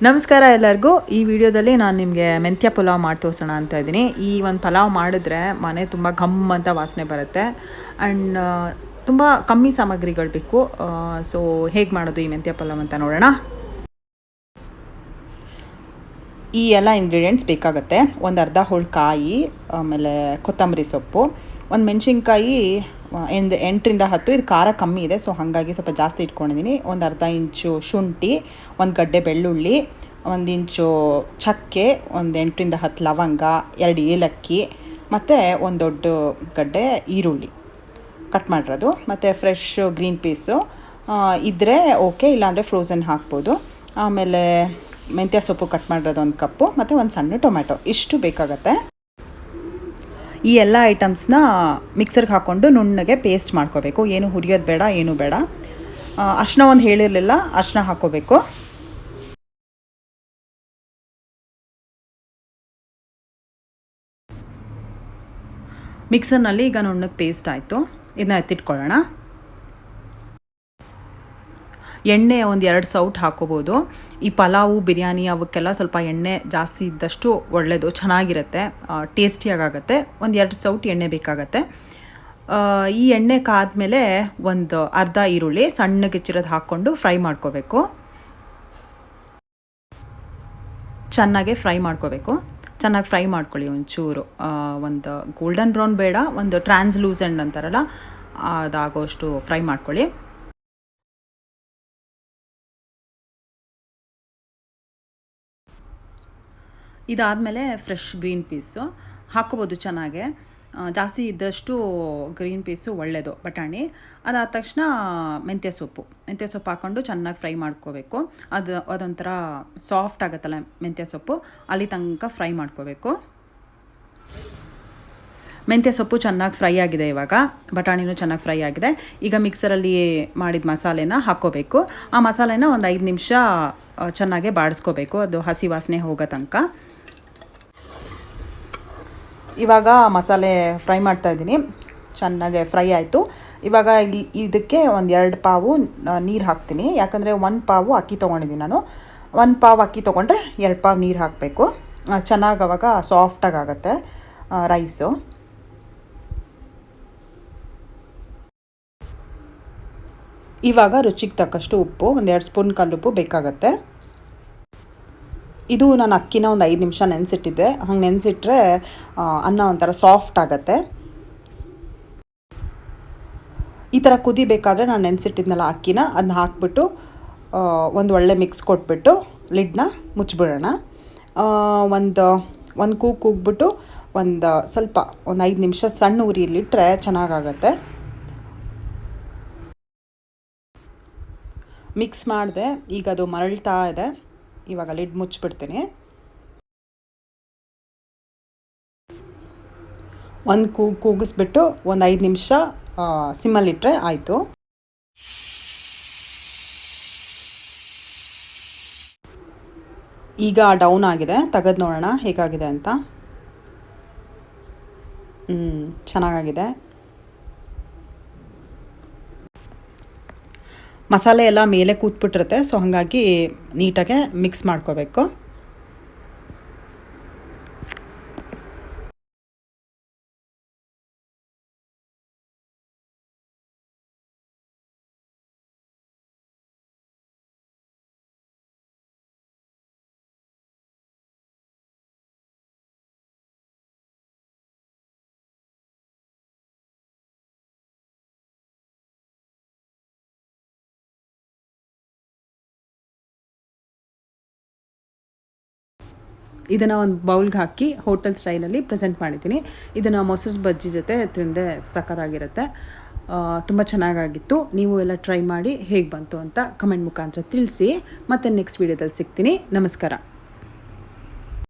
ನಮಸ್ಕಾರ ಎಲ್ಲರಿಗೂ. ಈ ವಿಡಿಯೋದಲ್ಲಿ ನಾನು ನಿಮಗೆ ಮೆಂತ್ಯ ಪಲಾವ್ ಮಾಡಿ ತೋರಿಸೋಣ ಅಂತ ಇದ್ದೀನಿ. ಈ ಒಂದು ಪಲಾವ್ ಮಾಡಿದ್ರೆ ಮನೆ ತುಂಬ ಘಮ್ ಅಂತ ವಾಸನೆ ಬರುತ್ತೆ. ಆ್ಯಂಡ್ ತುಂಬ ಕಮ್ಮಿ ಸಾಮಗ್ರಿಗಳು ಬೇಕು. ಸೊ ಹೇಗೆ ಮಾಡೋದು ಈ ಮೆಂತ್ಯ ಪಲಾವ್ ಅಂತ ನೋಡೋಣ. ಈ ಎಲ್ಲ ಇಂಗ್ರೀಡಿಯೆಂಟ್ಸ್ ಬೇಕಾಗುತ್ತೆ. ಒಂದು ಅರ್ಧ ಹೋಳು ಕಾಯಿ, ಆಮೇಲೆ ಕೊತ್ತಂಬರಿ ಸೊಪ್ಪು, ಒಂದು ಮೆಣಸಿನ್ಕಾಯಿ 8ರಿಂದ 10. ಇದು ಖಾರ ಕಮ್ಮಿ ಇದೆ, ಸೊ ಹಾಗಾಗಿ ಸ್ವಲ್ಪ ಜಾಸ್ತಿ ಇಟ್ಕೊಂಡಿದ್ದೀನಿ. ಒಂದು ಅರ್ಧ ಇಂಚು ಶುಂಠಿ, ಒಂದು ಗಡ್ಡೆ ಬೆಳ್ಳುಳ್ಳಿ, 1 ಇಂಚು ಚಕ್ಕೆ, ಒಂದು 8ರಿಂದ 10 ಲವಂಗ, 2 ಏಲಕ್ಕಿ ಮತ್ತು ಒಂದು ದೊಡ್ಡ ಗಡ್ಡೆ ಈರುಳ್ಳಿ ಕಟ್ ಮಾಡಿರೋದು, ಮತ್ತು ಫ್ರೆಶ್ ಗ್ರೀನ್ ಪೀಸು ಇದ್ದರೆ ಓಕೆ, ಇಲ್ಲಾಂದರೆ ಫ್ರೋಝನ್ ಹಾಕ್ಬೋದು. ಆಮೇಲೆ ಮೆಂತ್ಯ ಸೊಪ್ಪು ಕಟ್ ಮಾಡಿರೋದು 1 ಕಪ್ಪು, ಮತ್ತು ಒಂದು ಸಣ್ಣ ಟೊಮ್ಯಾಟೊ, ಇಷ್ಟು ಬೇಕಾಗತ್ತೆ. ಈ ಎಲ್ಲ ಐಟಮ್ಸ್ನ ಮಿಕ್ಸರ್ಗೆ ಹಾಕ್ಕೊಂಡು ನುಣ್ಣಗೆ ಪೇಸ್ಟ್ ಮಾಡ್ಕೋಬೇಕು. ಏನು ಹುರಿಯೋದು ಬೇಡ, ಏನೂ ಬೇಡ. ಅರ್ಶಿನ ಒಂದು ಹೇಳಿರಲಿಲ್ಲ, ಅರ್ಶಿನ ಹಾಕ್ಕೋಬೇಕು. ಮಿಕ್ಸರ್ನಲ್ಲಿ ಈಗ ನುಣ್ಣಗೆ ಪೇಸ್ಟ್ ಆಯಿತು. ಇದನ್ನ ಎತ್ತಿಟ್ಕೊಳ್ಳೋಣ. ಎಣ್ಣೆ ಒಂದು 2 ಸೌಟ್ ಹಾಕೋಬೋದು. ಈ ಪಲಾವು, ಬಿರಿಯಾನಿ ಅವಕ್ಕೆಲ್ಲ ಸ್ವಲ್ಪ ಎಣ್ಣೆ ಜಾಸ್ತಿ ಇದ್ದಷ್ಟು ಒಳ್ಳೆಯದು, ಚೆನ್ನಾಗಿರುತ್ತೆ, ಟೇಸ್ಟಿಯಾಗುತ್ತೆ. ಒಂದು 2 ಸೌಟ್ ಎಣ್ಣೆ ಬೇಕಾಗತ್ತೆ. ಈ ಎಣ್ಣೆ ಕಾದ್ಮೇಲೆ ಒಂದು ಅರ್ಧ ಈರುಳ್ಳಿ ಸಣ್ಣಗೆ ಹೆಚ್ಚಿರೋದು ಹಾಕ್ಕೊಂಡು ಫ್ರೈ ಮಾಡ್ಕೋಬೇಕು. ಚೆನ್ನಾಗಿ ಫ್ರೈ ಮಾಡ್ಕೊಳ್ಳಿ ಒಂಚೂರು. ಒಂದು ಗೋಲ್ಡನ್ ಬ್ರೌನ್ ಬೇಡ, ಒಂದು ಟ್ರಾನ್ಸ್ಲೂಸೆಂಟ್ ಅಂತಾರಲ್ಲ ಅದಾಗೋಷ್ಟು ಫ್ರೈ ಮಾಡ್ಕೊಳ್ಳಿ. ಇದಾದಮೇಲೆ ಫ್ರೆಶ್ ಗ್ರೀನ್ ಪೀಸು ಹಾಕ್ಕೋಬೋದು. ಚೆನ್ನಾಗೆ ಜಾಸ್ತಿ ಇದ್ದಷ್ಟು ಗ್ರೀನ್ ಪೀಸು ಒಳ್ಳೆಯದು, ಬಟಾಣಿ. ಅದಾದ ತಕ್ಷಣ ಮೆಂತ್ಯ ಸೊಪ್ಪು ಹಾಕ್ಕೊಂಡು ಚೆನ್ನಾಗಿ ಫ್ರೈ ಮಾಡ್ಕೋಬೇಕು. ಅದೊಂಥರ ಸಾಫ್ಟ್ ಆಗುತ್ತಲ್ಲ ಮೆಂತ್ಯ ಸೊಪ್ಪು, ಅಲ್ಲಿ ತನಕ ಫ್ರೈ ಮಾಡ್ಕೋಬೇಕು. ಮೆಂತ್ಯ ಸೊಪ್ಪು ಚೆನ್ನಾಗಿ ಫ್ರೈ ಆಗಿದೆ, ಇವಾಗ ಬಟಾಣಿನೂ ಚೆನ್ನಾಗಿ ಫ್ರೈ ಆಗಿದೆ. ಈಗ ಮಿಕ್ಸರಲ್ಲಿ ಮಾಡಿದ ಮಸಾಲೆನ ಹಾಕ್ಕೋಬೇಕು. ಆ ಮಸಾಲೆನ ಒಂದು 5 ನಿಮಿಷ ಚೆನ್ನಾಗೆ ಬಾಡಿಸ್ಕೋಬೇಕು, ಅದು ಹಸಿ ವಾಸನೆ ಹೋಗೋ ತನಕ. ಇವಾಗ ಮಸಾಲೆ ಫ್ರೈ ಮಾಡ್ತಾಯಿದ್ದೀನಿ, ಚೆನ್ನಾಗೆ ಫ್ರೈ ಆಯಿತು. ಇವಾಗ ಇದಕ್ಕೆ ಒಂದು 2 ಪಾವು ನೀರು ಹಾಕ್ತೀನಿ, ಯಾಕಂದರೆ 1 ಪಾವು ಅಕ್ಕಿ ತೊಗೊಂಡಿದ್ದೀನಿ ನಾನು. 1 ಪಾವು ಅಕ್ಕಿ ತೊಗೊಂಡ್ರೆ 2 ಪಾವು ನೀರು ಹಾಕಬೇಕು. ಚೆನ್ನಾಗಿ ಅವಾಗ ಸಾಫ್ಟಾಗಿ ಆಗುತ್ತೆ ರೈಸು. ಇವಾಗ ರುಚಿಗೆ ತಕ್ಕಷ್ಟು ಉಪ್ಪು, ಒಂದು 2 ಸ್ಪೂನ್ ಕಲ್ಲುಪ್ಪು ಬೇಕಾಗತ್ತೆ. ಇದು ನಾನು ಅಕ್ಕಿನ ಒಂದು 5 ನಿಮಿಷ ನೆನೆಸಿಟ್ಟಿದ್ದೆ. ಹಂಗೆ ನೆನೆಸಿಟ್ರೆ ಅನ್ನ ಒಂಥರ ಸಾಫ್ಟ್ ಆಗುತ್ತೆ. ಈ ಥರ ಕುದಿಬೇಕಾದ್ರೆ ನಾನು ನೆನೆಸಿಟ್ಟಿದ್ನಲ್ಲ ಅಕ್ಕಿನ, ಅದನ್ನ ಹಾಕ್ಬಿಟ್ಟು ಒಂದು ಒಳ್ಳೆ ಮಿಕ್ಸ್ ಕೊಟ್ಬಿಟ್ಟು ಲಿಡ್ನ ಮುಚ್ಚಿಬಿಡೋಣ. ಒಂದು ಕೂಗ್ಬಿಟ್ಟು ಒಂದು 5 ನಿಮಿಷ ಸಣ್ಣ ಉರಿಯಲ್ಲಿಟ್ಟರೆ ಚೆನ್ನಾಗಾಗತ್ತೆ. ಮಿಕ್ಸ್ ಮಾಡಿದೆ, ಈಗ ಅದು ಮರಳ್ತಾ ಇದೆ. ಇವಾಗ ಲಿಡ್ ಮುಚ್ಚಿಬಿಡ್ತೀನಿ. ಒಂದು ಕೂಗಿಸ್ಬಿಟ್ಟು ಒಂದು 5 ನಿಮಿಷ ಸಿಮ್ಮಲ್ಲಿಟ್ಟರೆ ಆಯಿತು. ಈಗ ಡೌನ್ ಆಗಿದೆ, ತೆಗೆದು ನೋಡೋಣ ಹೇಗಾಗಿದೆ ಅಂತ. ಚೆನ್ನಾಗಾಗಿದೆ. ಮಸಾಲೆ ಎಲ್ಲ ಮೇಲೆ ಕೂತ್ಬಿಟ್ಟಿರುತ್ತೆ, ಸೊ ಹಾಗಾಗಿ ನೀಟಾಗೆ ಮಿಕ್ಸ್ ಮಾಡ್ಕೋಬೇಕು. ಇದನ್ನು ಒಂದು ಬೌಲ್ಗೆ ಹಾಕಿ ಹೋಟೆಲ್ ಸ್ಟೈಲಲ್ಲಿ ಪ್ರೆಸೆಂಟ್ ಮಾಡಿದ್ದೀನಿ. ಇದನ್ನು ಮೊಸರು ಬಜ್ಜಿ ಜೊತೆ ತಿಂದರೆ ಸಖತ್ತಾಗಿರುತ್ತೆ. ತುಂಬ ಚೆನ್ನಾಗಾಗಿತ್ತು. ನೀವು ಎಲ್ಲ ಟ್ರೈ ಮಾಡಿ ಹೇಗೆ ಬಂತು ಅಂತ ಕಮೆಂಟ್ ಮುಖಾಂತರ ತಿಳಿಸಿ. ಮತ್ತು ನೆಕ್ಸ್ಟ್ ವೀಡಿಯೋದಲ್ಲಿ ಸಿಗ್ತೀನಿ. ನಮಸ್ಕಾರ.